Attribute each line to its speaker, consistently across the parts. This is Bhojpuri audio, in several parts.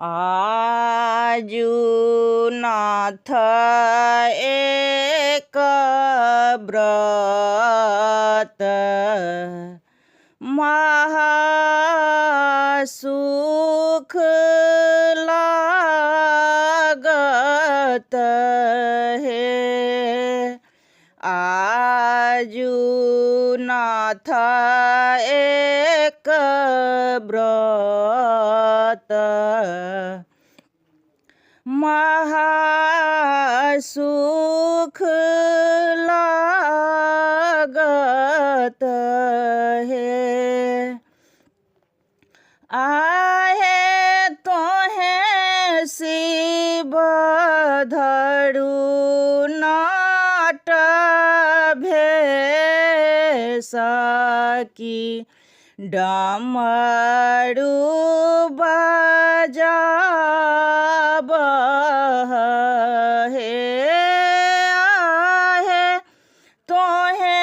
Speaker 1: आजु नाथ एक व्रत महासुख लागत है। आजु नाथ एक व्रत महासुख लागत है। आहे तोहे शिव धरु नाट भेष की डमरू बजाब हे। आहे तोहे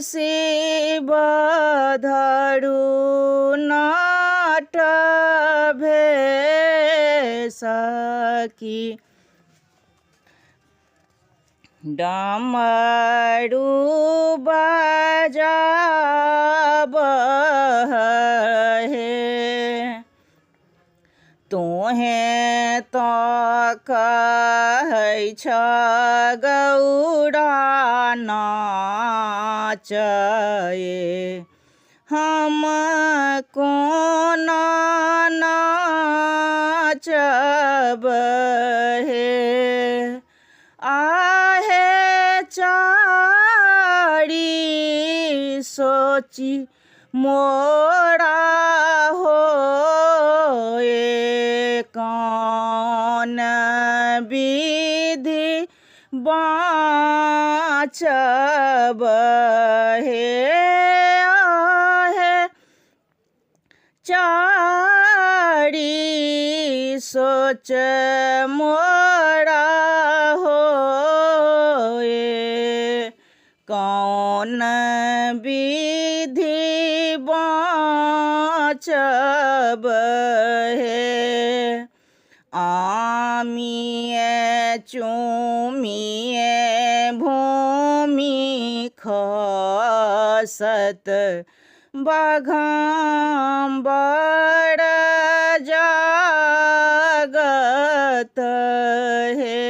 Speaker 1: शिव धरु नाट भेष की डमरू बजाब हे। तोहे तो कहै छ गौड़ा नाचए हम कोन नाचब हे। आहे चारी सोची मोरा होए कौन विधि बाँचब हे। आहे चारी सोच मोरा होए कौन विधि बाँचब हे। आमिए चूमिए भूमि खसत बाघाम्बर जागत है।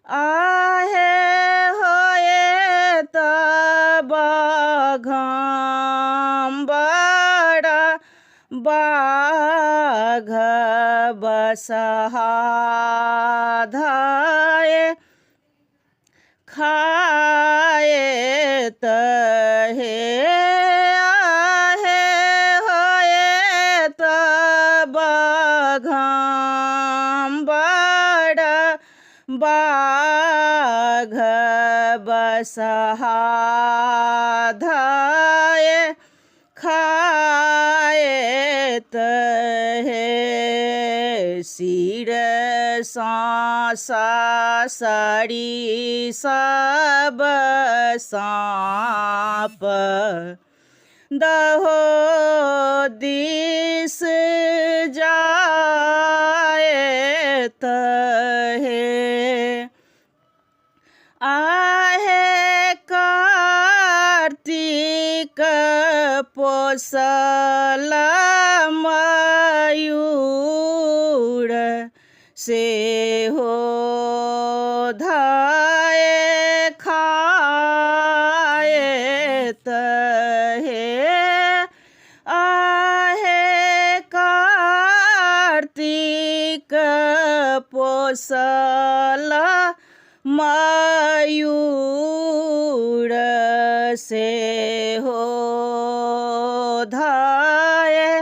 Speaker 1: आहे होए तब बाघाम्बर बाघ बसहा धाये खाएत हे। आहे होए तब बाघाम्बर बाघ बसहा धाये खाएत हे। सिर साड़ी सब सांप दहो दिस जाएत हे। आहे कार्तिक पोसल मयूर से हो धाये खाएत हे। आहे कार्तिक पोसल मयूर से हो धाये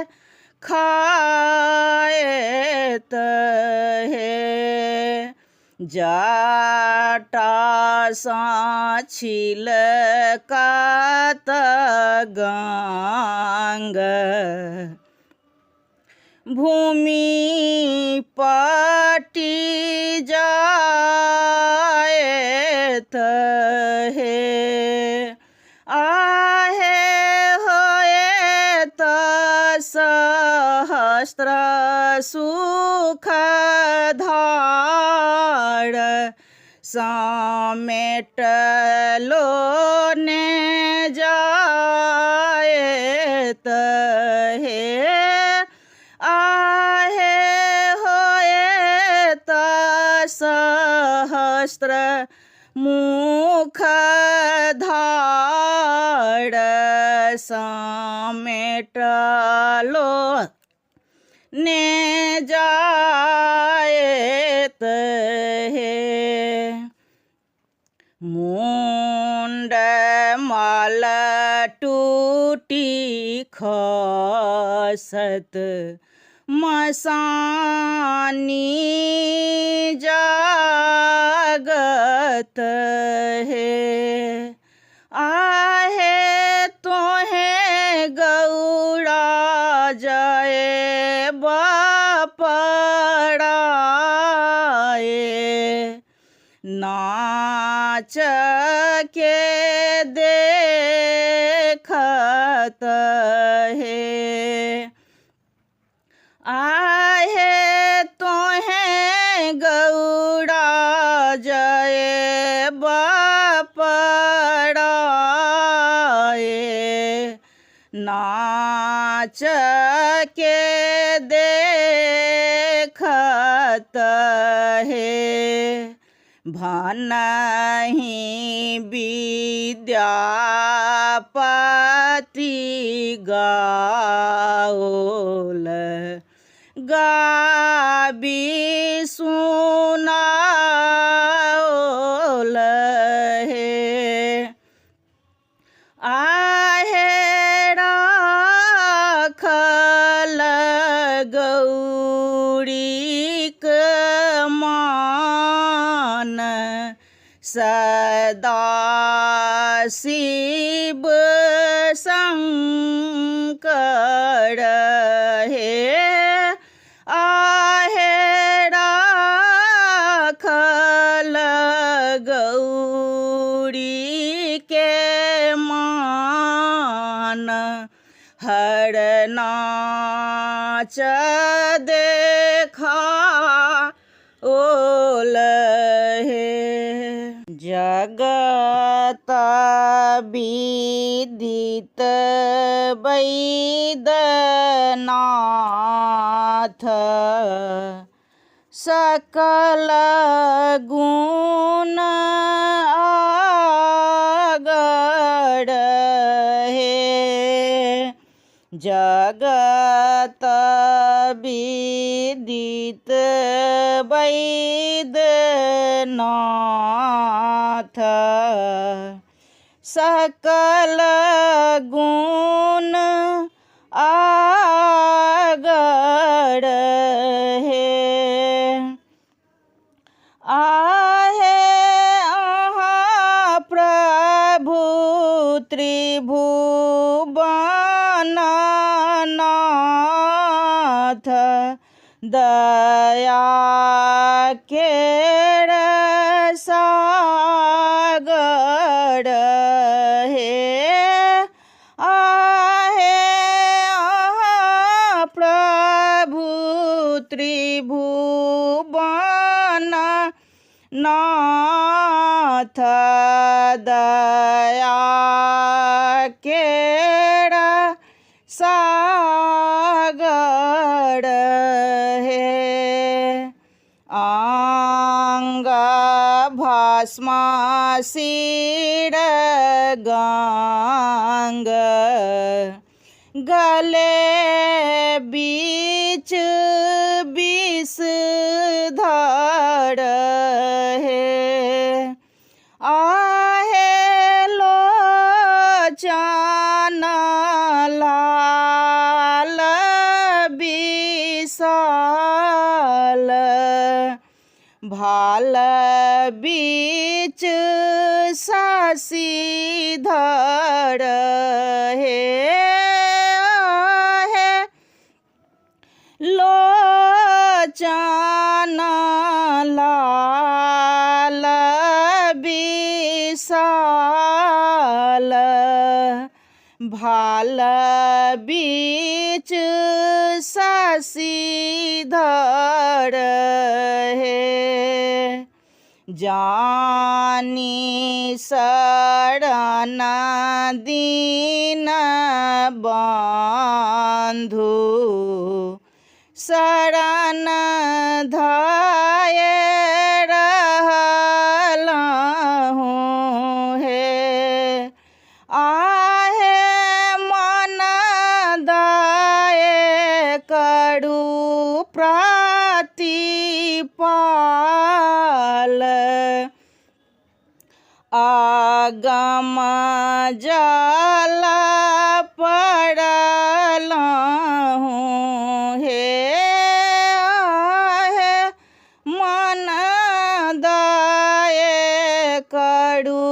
Speaker 1: खाएत हे। जाटा साछिल कात गांग भूमि पाटी जाएत हे। आहे होए त सहस्त्र सुख धार समेट लो ने जायत हे आहे होए त सहस्त्र मुख धार समेट लो ने जायत हे मुंड माल टूटी खसत मसानी जागत है आहे तोहे गौड़ा जय बपड़ाए नाच के देखत है आहे तोहे गौड़ा जय बपड़ाए नाच के देखत है भनहि विद्यापति गाओल गाबी सुनाओल हे आहे राखल गौरीक मान सदा शिव शंकर हे आहे राखल गौरी के मान हर नाच देखा ओल हे जगत विदित वैद्यनाथ सकल गुण आगड़ हे जगत विदित वैद्यनाथ सकल गुण आगड़ हे आहे अहाँ प्रभु त्रिभुवननाथ दया केर सागर हे आहे अहाँ प्रभु त्रिभुवननाथ दया केर सागर हे अंग भस्म सिर गंग गले बीच विषधर हे आहे लोचन लाल विशाल भाल बीच शशिधर हे लोचन लाल विशाल भा जाल बीच शशिधर हे जानी शरण दीन बंधु शरण धाय रहलहूँ हे आहे मन दाय करू प्रतिपाल आगम जल पड़लहूँ हे आहे मन दाय करू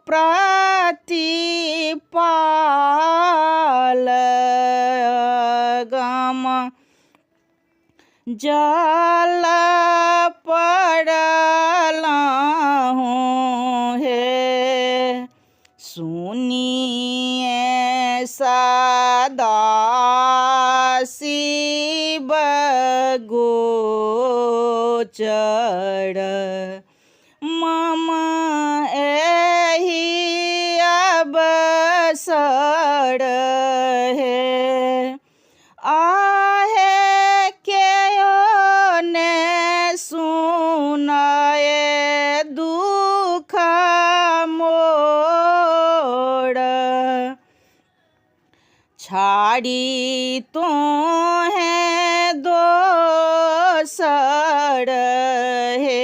Speaker 1: प्रतिपाल आगम जल पड़लहूँ हे सुनिए सदा शिव गोचर मम एहि अवसर हे आहे केयो ने सुनाए दुख मोर छाड़ी तो है दोसर हे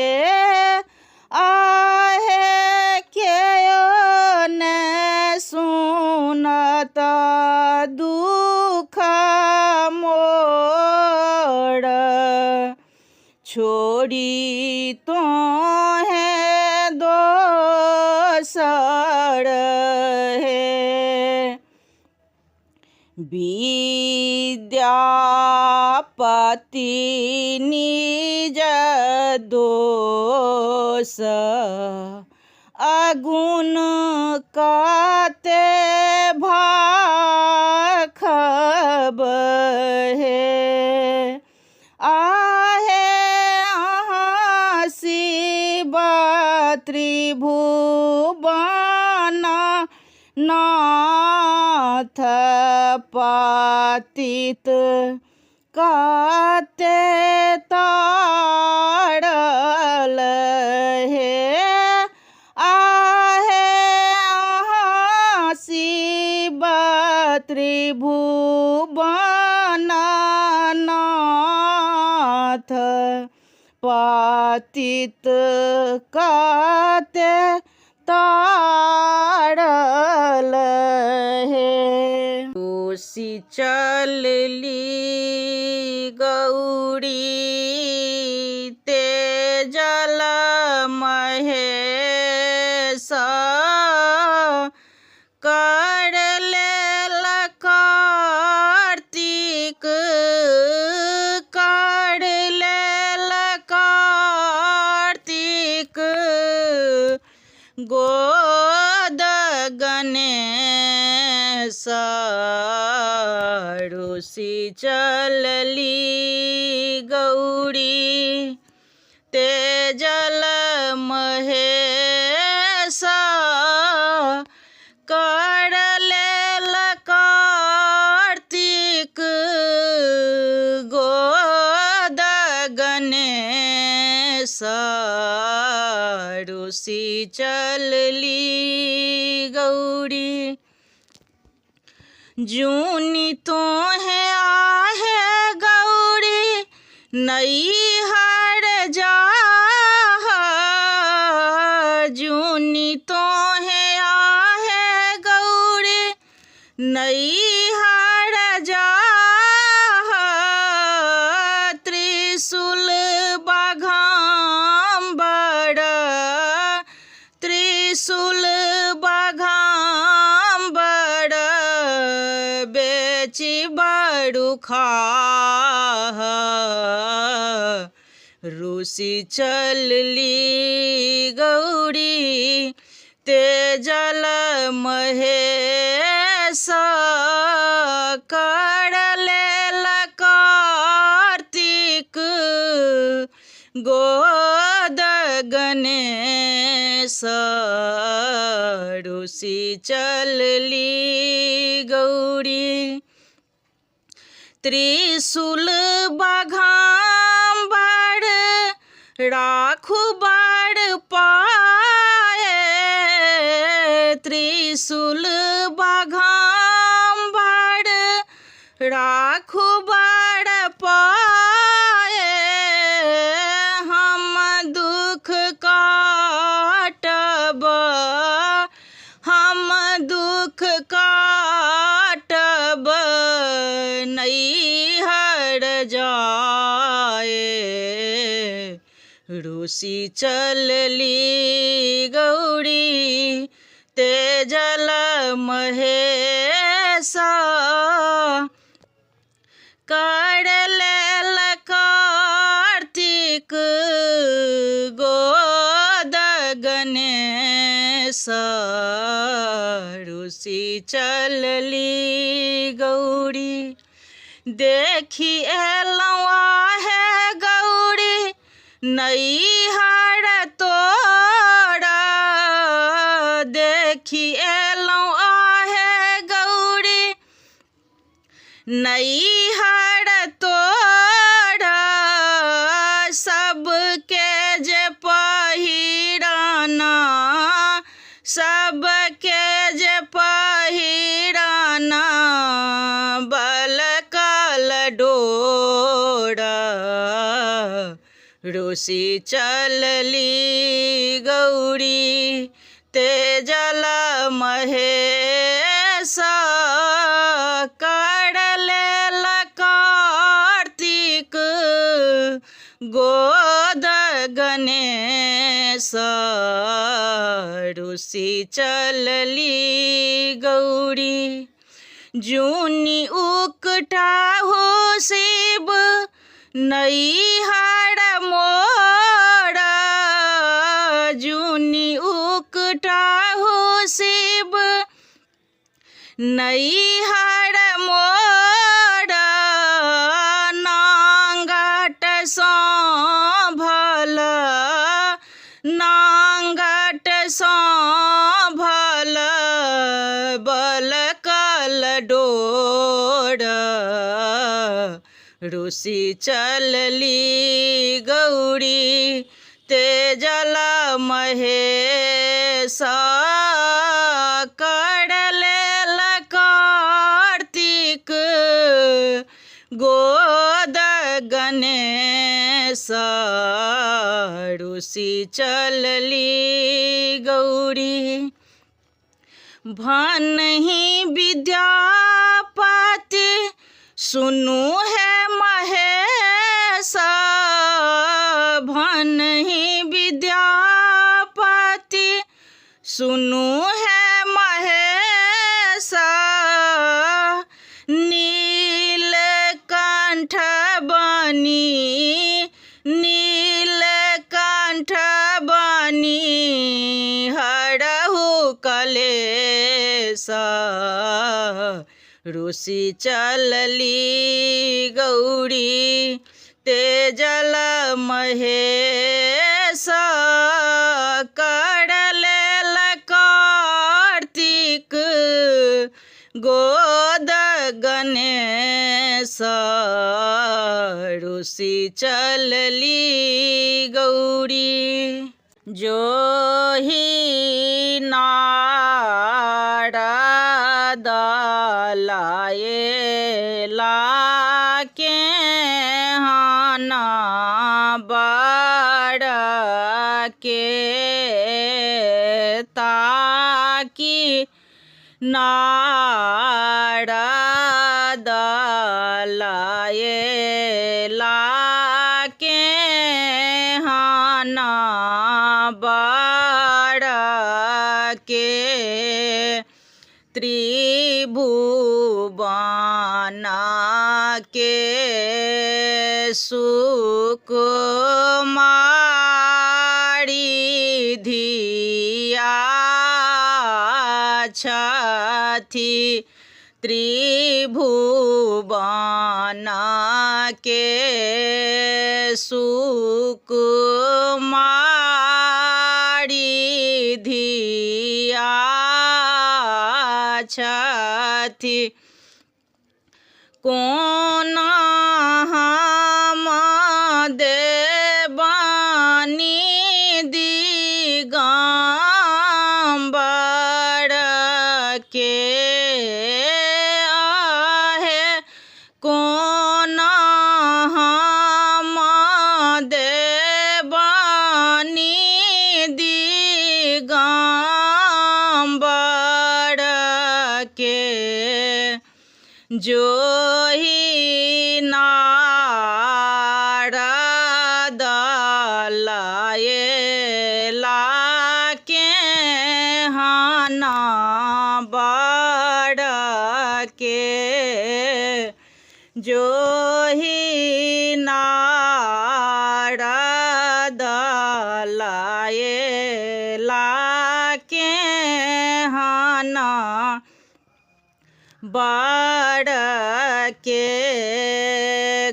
Speaker 1: आहे केयो ने सुनत दुख मोर छोड़ी तो है दोसर हे विद्यापति निज दोष अगुण काते भाखब हे आहे अहाँ शिव त्रिभुवन नाथ पतित काते ताड़ल हे आहे अहाँ शिव त्रिभुवन नाथ पतित काते ताड़ल हे कोसी चलली गौरी ते जल महेश कर लेल कार्तिक कर लेल कार्तिक गोद गणेश रुषि चलली गौरी ते जल महेश कर लेल कार्तिक गोद गणेश रुषि चलली गौरी जूनी तो है आहे गौरी नैहर जा जूनी तो है आहे गौरी नैहर जा त्रिशूल बाघाम्बर त्रिशूल बाघाम्बर बेची बड़ू खा रुषि चलली गौरी ते जल महेश करलेल कार्तिक गोद गणेश रुसी चलली गौरी त्रिशूल बाघांबर राखू बाड़ पाए त्रिशूल बाघांबर राखू बाड़ पाए हम दुख काटब हम दुख काटब नैहर जाए रुसी चलली गौरी तेजल महेश करलेल कार्तिक गोद गणेश रुसी चलली गौरी देखी एलवा है गौरी नैहर तोरा देखी एलवा है गौरी नैहर तोरा सबके जे पहिराना सबके जे पहिराना बलकल डोरा रुसी चलली गौरी तेजल महेश करलेल कार्तिक गोद गणेश रुसी चलली गौरी जूनी उकटा हो शिव नैहर मोरा जूनी उकटा हो शिव नैहर मोरा नांगट सांभल नांगट सांभल बलकल डोरा रुसी चलली गौरी तेजल महेश करलेल कार्तिक गोद गणेश रुसी चलली गौरी भनहि विद्यापति सुनु है महेश भनहि विद्यापति सुनु है महेश नीलकंठ बनी नीलकंठ बनी हरहु कलेश रुसी चलली गौरी तेजल महेश करलेल कार्तिक गोद गणेश रुसी चलली गौरी जो ही नारद लाए लाके हाना बाड़ के ताकि नारद लाए लाके हाना बाड़ के त्रिभुवना के सुकुमारी धिया छथि त्रिभुवन के सुकुमारी धिया छथि। कोन हम देवानी दिगंबर के आहे। कोन हम देवानी दिगंबर के जो ही नारद लाएला के हना बड़ के जो ही नारद लाएला के हना बड़ के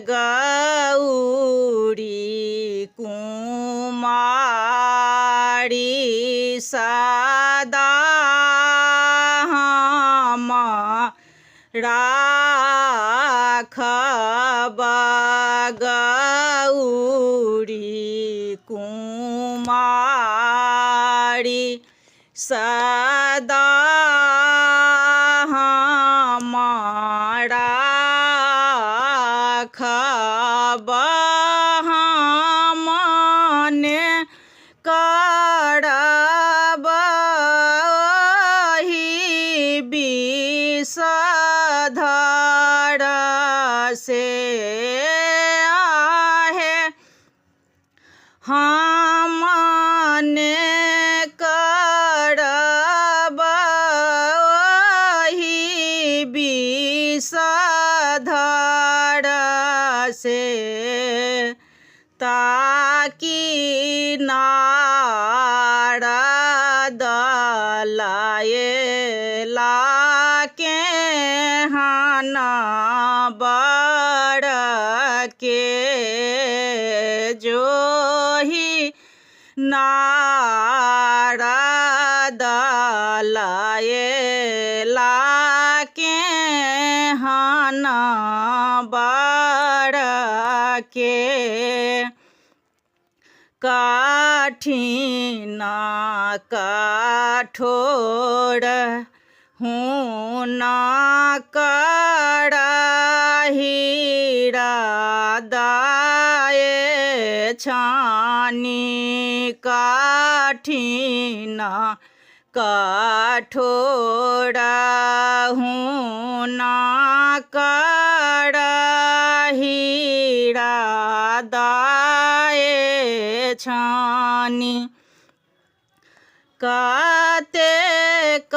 Speaker 1: गौरी कुमारी सदा हम राखब। गौरी कुमारी सदा हम राखब। हमने करब ही विषधर से आहे। हमने करब ही विषधर से ताकि नारद लाएला के हना बड़ के जो ही नारद लाएला के हना बड़ के कठिन कठोर हुना करहिरा दाए छानी। कठिन कठोर हुना करहिरा दाए छानी। कतेक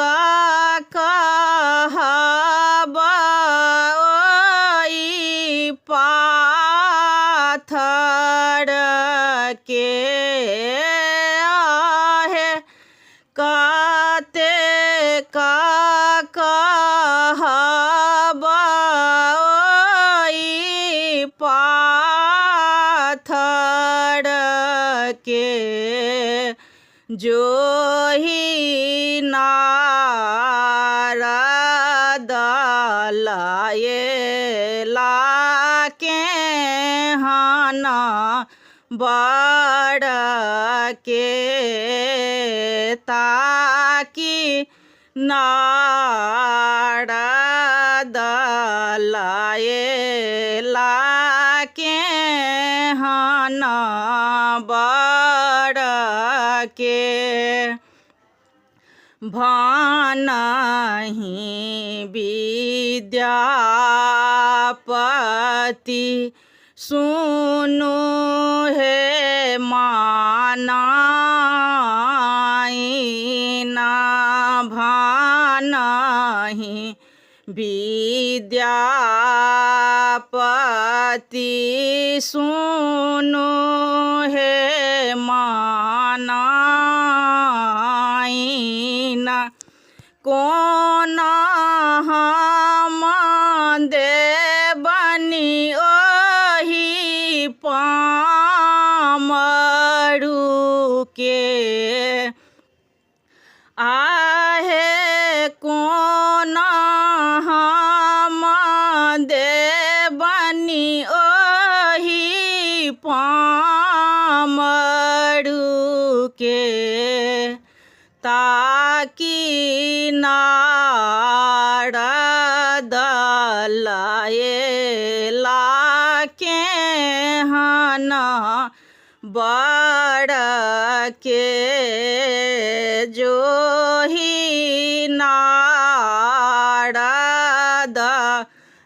Speaker 1: कहब ओइ पाथर के आहे। कतेक कहब ओइ पाथर के जो ही नारद लाएला के हना बड़ के ताकि नारद लाएला के हना बड़ के भानहि विद्यापति सुनु हे मानाइना। भानहि विद्यापति सुनु हे मानाइना। कोन हम पामड़ू के ताकि नारद लाए लाके हना बड़ के जो ही नारद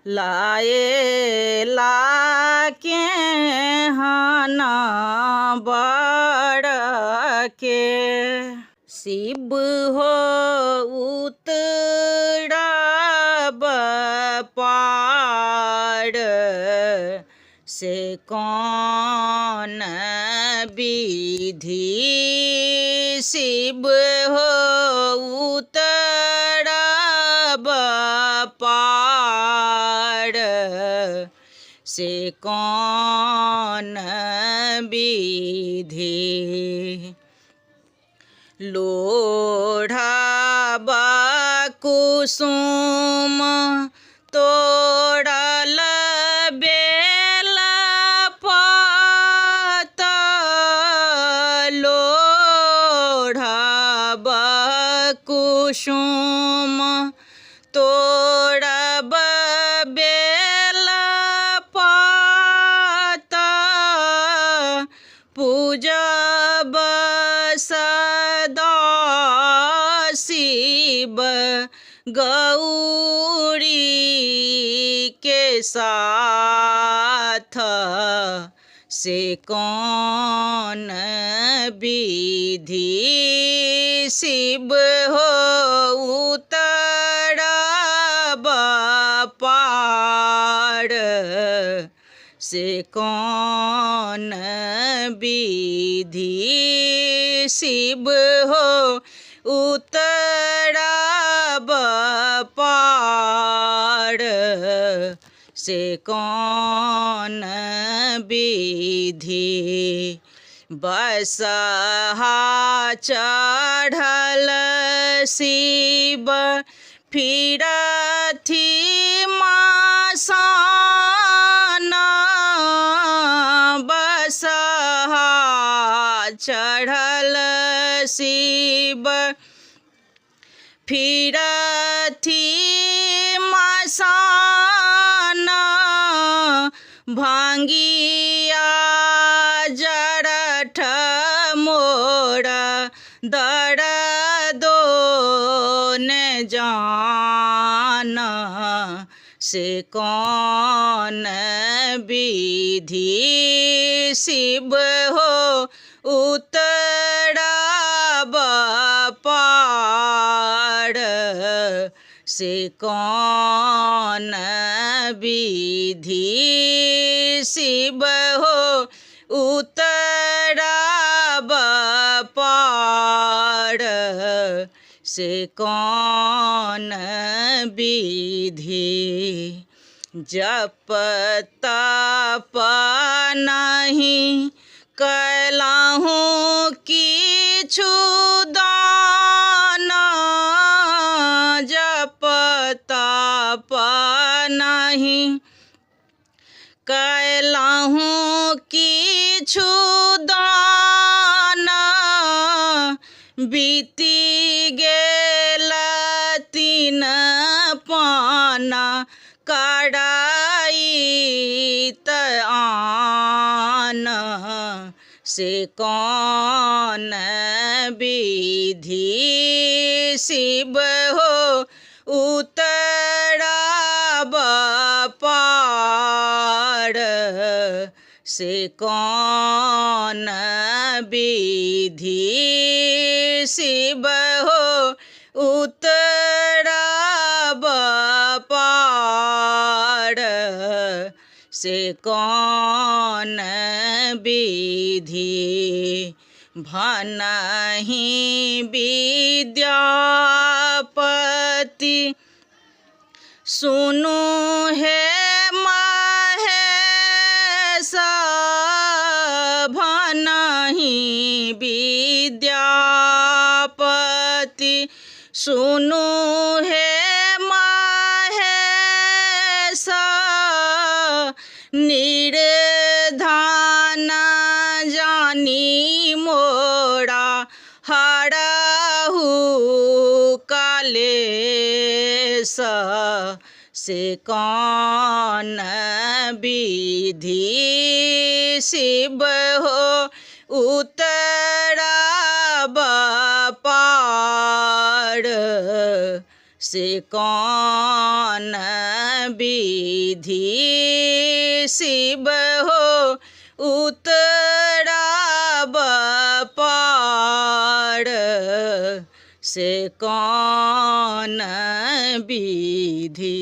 Speaker 1: लाए लाके हना बड़ के शिव हो उतरब पार से कौन विधि शिव हो उतरब पार से कौन विधि लोढ़ब कुसुम तोड़ल बेल पत लोढ़ब कुसुम तोड़ब बेल पत पूजब सदा शिव गौरी के साथ से कौन विधि शिव हो उतरब पार से कौन विधि शिव हो उतरब पार से कौन विधि बसहा चढ़ल शिव फिरथि मसान बसहा चढ़ल शिव फिरथि मसान भांगिया जरठ मोर दर्दो न जान से कौन विधि शिव हो उतरब पार से कौन विधि शिव हो उतरब पार से कौन विधि जप तप नहीं कैलाहूँ किछु दान जप तप नहीं कैलाहूँ किछु दान बीती गेल 3 पाना कड़ाई त आन से कौन विधि शिव हो उतरब पार से कौन विधि शिव हो उतरब पार से कौन विधि भनहि विद्यापति सुनु हे महेश भनहि विद्यापति सुनु हे महेश निर्धान से कौन विधि शिव हो उतराब पार से कौन विधि शिव हो उतराब पार से कौन विधि।